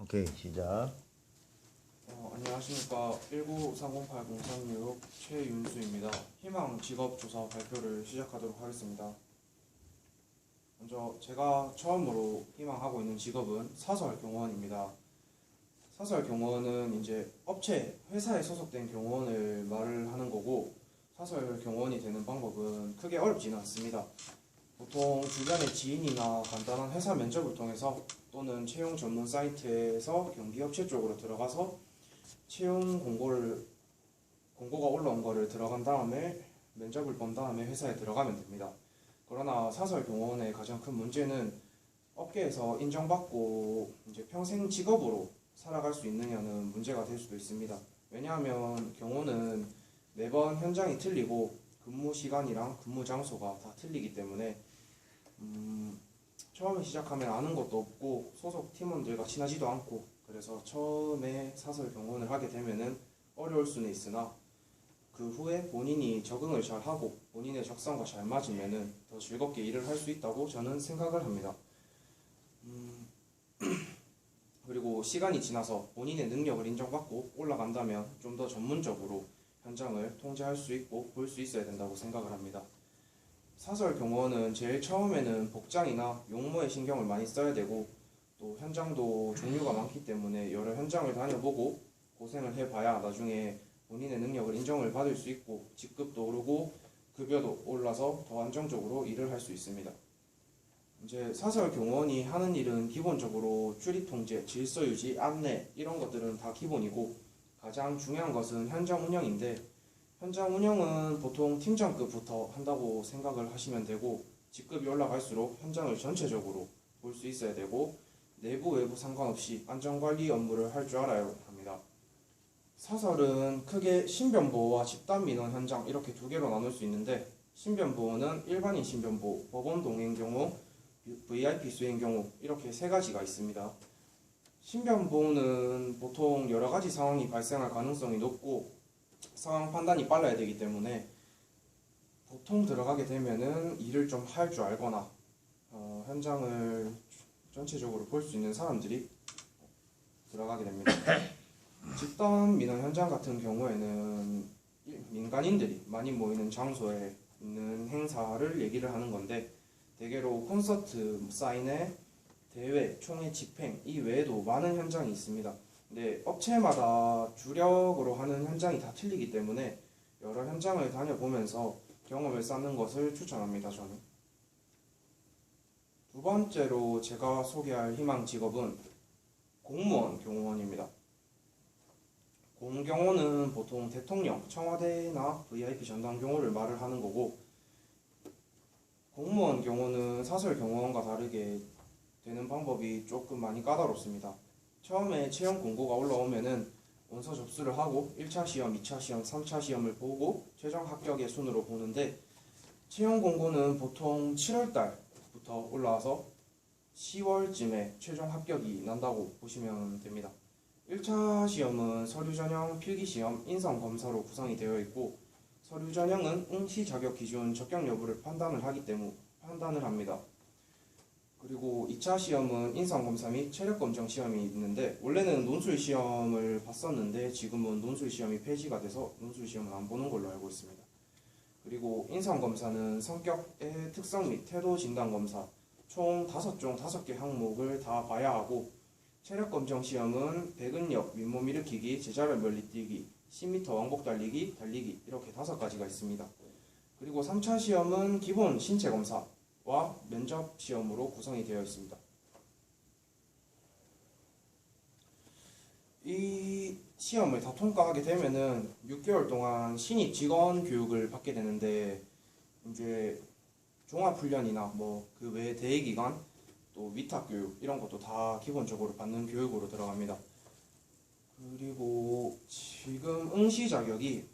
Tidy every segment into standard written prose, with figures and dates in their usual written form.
오케이, 시작. 안녕하십니까. 19308036 최윤수입니다. 희망 직업 조사 발표를 시작하도록 하겠습니다. 먼저 제가 처음으로 희망하고 있는 직업은 사설 경호원입니다. 사설 경호원은 이제 업체, 회사에 소속된 경호원을 말을 하는 거고, 사설 경호원이 되는 방법은 크게 어렵지는 않습니다. 보통 주변의 지인이나 간단한 회사 면접을 통해서 또는 채용 전문 사이트에서 경비업체 쪽으로 들어가서 채용 공고가 올라온 거를 들어간 다음에 면접을 본 다음에 회사에 들어가면 됩니다. 그러나 사설 경호원의 가장 큰 문제는 업계에서 인정받고 이제 평생 직업으로 살아갈 수 있느냐는 문제가 될 수도 있습니다. 왜냐하면 경호는 매번 현장이 틀리고 근무 시간이랑 근무 장소가 다 틀리기 때문에 처음에 시작하면 아는 것도 없고 소속 팀원들과 친하지도 않고, 그래서 처음에 사설 경호원을 하게 되면은 어려울 수는 있으나 그 후에 본인이 적응을 잘 하고 본인의 적성과 잘 맞으면은 더 즐겁게 일을 할 수 있다고 저는 생각을 합니다. 그리고 시간이 지나서 본인의 능력을 인정받고 올라간다면 좀 더 전문적으로 현장을 통제할 수 있고 볼 수 있어야 된다고 생각을 합니다. 사설 경호원은 제일 처음에는 복장이나 용모에 신경을 많이 써야 되고, 또 현장도 종류가 많기 때문에 여러 현장을 다녀보고 고생을 해봐야 나중에 본인의 능력을 인정을 받을 수 있고 직급도 오르고 급여도 올라서 더 안정적으로 일을 할 수 있습니다. 이제 사설 경호원이 하는 일은 기본적으로 출입 통제, 질서 유지, 안내 이런 것들은 다 기본이고, 가장 중요한 것은 현장 운영인데, 현장 운영은 보통 팀장급부터 한다고 생각을 하시면 되고, 직급이 올라갈수록 현장을 전체적으로 볼 수 있어야 되고, 내부 외부 상관없이 안전관리 업무를 할 줄 알아야 합니다. 사설은 크게 신변보호와 집단민원 현장 이렇게 두 개로 나눌 수 있는데, 신변보호는 일반인 신변보호, 법원 동행 경우, VIP 수행 경우 이렇게 세 가지가 있습니다. 신변보호는 보통 여러 가지 상황이 발생할 가능성이 높고 상황 판단이 빨라야 되기 때문에 보통 들어가게 되면은 일을 좀 할 줄 알거나 현장을 전체적으로 볼 수 있는 사람들이 들어가게 됩니다. 집단 민원 현장 같은 경우에는 민간인들이 많이 모이는 장소에 있는 행사를 얘기를 하는 건데, 대개로 콘서트, 사인회, 대회, 총회 집행 이 외에도 많은 현장이 있습니다. 근데 업체마다 주력으로 하는 현장이 다 틀리기 때문에 여러 현장을 다녀보면서 경험을 쌓는 것을 추천합니다. 저는. 두 번째로 제가 소개할 희망 직업은 공무원 경호원입니다. 공경호는 보통 대통령, 청와대나 VIP 전담 경호를 말을 하는 거고, 공무원 경호는 사설 경호원과 다르게 되는 방법이 조금 많이 까다롭습니다. 처음에 채용 공고가 올라오면은 원서 접수를 하고 1차 시험, 2차 시험, 3차 시험을 보고 최종 합격의 순으로 보는데, 채용 공고는 보통 7월달부터 올라와서 10월쯤에 최종 합격이 난다고 보시면 됩니다. 1차 시험은 서류 전형, 필기 시험, 인성 검사로 구성이 되어 있고, 서류 전형은 응시 자격 기준 적격 여부를 판단을 합니다. 그리고 2차 시험은 인성 검사 및 체력 검정 시험이 있는데, 원래는 논술 시험을 봤었는데 지금은 논술 시험이 폐지가 돼서 논술 시험은 안 보는 걸로 알고 있습니다. 그리고 인성 검사는 성격의 특성 및 태도 진단 검사 총 5종 5개 항목을 다 봐야 하고, 체력 검정 시험은 배근력, 윗몸 일으키기, 제자리 멀리 뛰기, 10m 왕복 달리기, 이렇게 5가지가 있습니다. 그리고 3차 시험은 기본 신체 검사와 면접 시험으로 구성이 되어 있습니다. 이 시험을 다 통과하게 되면은 6개월 동안 신입 직원 교육을 받게 되는데, 이제 종합훈련이나 뭐 그 외에 대회기간 또 위탁교육 이런 것도 다 기본적으로 받는 교육으로 들어갑니다. 그리고 지금 응시 자격이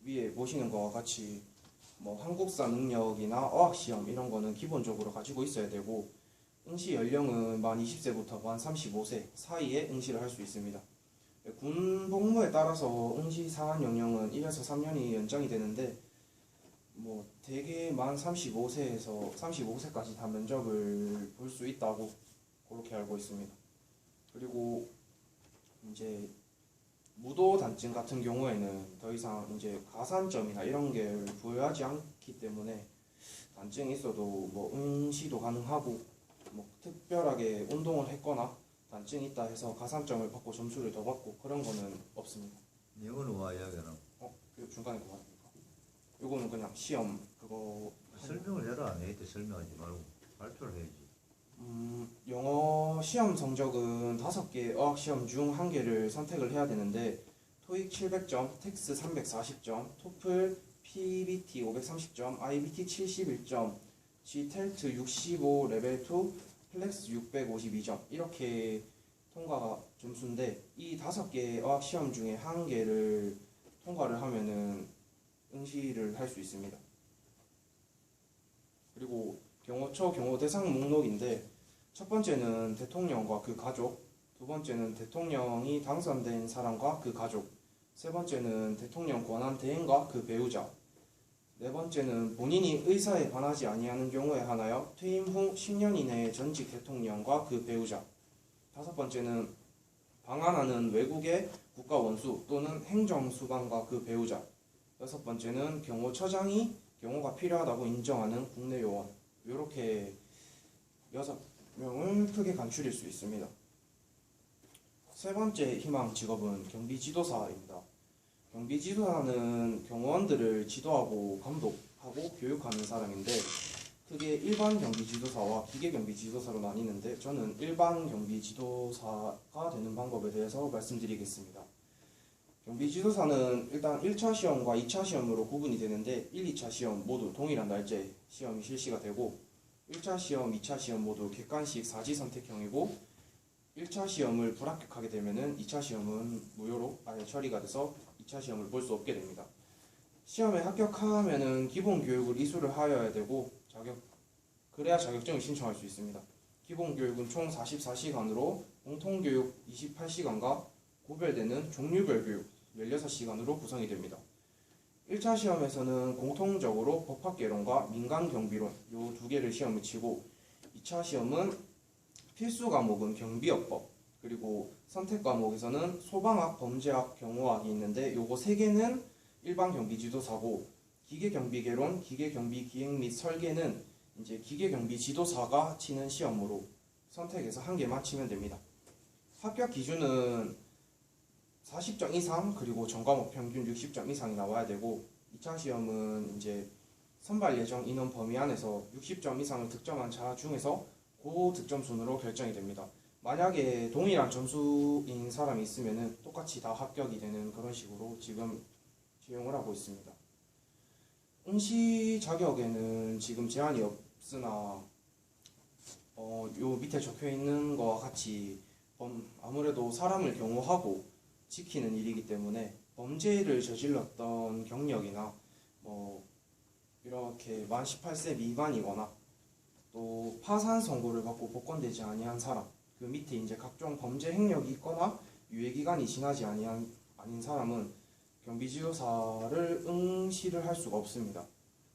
위에 보시는 것과 같이 뭐 한국사 능력이나 어학시험 이런 거는 기본적으로 가지고 있어야 되고, 응시 연령은 만 20세부터 만 35세 사이에 응시를 할 수 있습니다. 군 복무에 따라서 응시 사안 연령은 1에서 3년이 연장이 되는데, 뭐 대개 만 35세에서 35세까지 다 면접을 볼 수 있다고 그렇게 알고 있습니다. 그리고 이제 무도 단증 같은 경우에는 더 이상 이제 가산점이나 이런 게 부여하지 않기 때문에 단증이 있어도 뭐 응시도 가능하고 뭐 특별하게 운동을 했거나 단증이 있다 해서 가산점을 받고 점수를 더 받고 그런 거는 없습니다. 이거는 와 이야기하나? 그 중간에 그거 아닙니까? 요거는 그냥 시험 그거 설명을 해라. 내한테 설명하지 말고 발표를 해야지. 영어 시험 성적은 5개 어학 시험 중 1개를 선택을 해야 되는데 토익 700점, 텍스 340점, 토플, PBT 530점, IBT 71점, GTELT 65, 레벨 2, 플렉스 652점 이렇게 통과가 점수인데 이 5개 어학 시험 중에 1개를 통과를 하면은 응시를 할 수 있습니다. 그리고 경호처 경호 대상 목록인데 첫 번째는 대통령과 그 가족, 두 번째는 대통령이 당선된 사람과 그 가족, 세 번째는 대통령 권한 대행과 그 배우자, 네 번째는 본인이 의사에 반하지 아니하는 경우에 하나여 퇴임 후 10년 이내의 전직 대통령과 그 배우자, 다섯 번째는 방한하는 외국의 국가 원수 또는 행정수반과 그 배우자, 여섯 번째는 경호처장이 경호가 필요하다고 인정하는 국내 요원. 이렇게 6명을 크게 간추릴 수 있습니다. 세 번째 희망 직업은 경비지도사입니다. 경비지도사는 경호원들을 지도하고 감독하고 교육하는 사람인데 크게 일반 경비지도사와 기계 경비지도사로 나뉘는데 저는 일반 경비지도사가 되는 방법에 대해서 말씀드리겠습니다. 경비지도사는 일단 1차 시험과 2차 시험으로 구분이 되는데 1, 2차 시험 모두 동일한 날짜에 시험이 실시가 되고 1차 시험, 2차 시험 모두 객관식 사지 선택형이고 1차 시험을 불합격하게 되면은 2차 시험은 무효로 아예 처리가 돼서 2차 시험을 볼 수 없게 됩니다. 시험에 합격하면은 기본 교육을 이수를 하여야 되고 그래야 자격증을 신청할 수 있습니다. 기본 교육은 총 44시간으로 공통교육 28시간과 구별되는 종류별 교육 16시간으로 구성이 됩니다. 1차 시험에서는 공통적으로 법학개론과 민간경비론 이 두 개를 시험을 치고 2차 시험은 필수 과목은 경비업법 그리고 선택 과목에서는 소방학, 범죄학, 경호학이 있는데 요거 세 개는 일반 경비지도사고 기계경비개론, 기계경비기획 및 설계는 이제 기계경비지도사가 치는 시험으로 선택해서 한 개만 치면 됩니다. 합격 기준은 40점 이상 그리고 전과목 평균 60점 이상이 나와야 되고 2차 시험은 이제 선발 예정 인원 범위 안에서 60점 이상을 득점한 자 중에서 고득점 순으로 결정이 됩니다. 만약에 동일한 점수인 사람이 있으면은 똑같이 다 합격이 되는 그런 식으로 지금 채용을 하고 있습니다. 응시 자격에는 지금 제한이 없으나 요 밑에 적혀 있는 거와 같이 아무래도 사람을 경호하고 지키는 일이기 때문에 범죄를 저질렀던 경력이나 뭐 이렇게 만 18세 미만이거나 또 파산 선고를 받고 복권되지 아니한 사람 그 밑에 이제 각종 범죄 행력이 있거나 유예기간이 지나지 아닌 사람은 경비지도사를 응시를 할 수가 없습니다.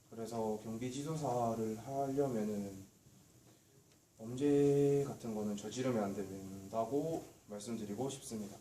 그래서 경비지도사를 하려면은 범죄 같은 거는 저지르면 안 된다고 말씀드리고 싶습니다.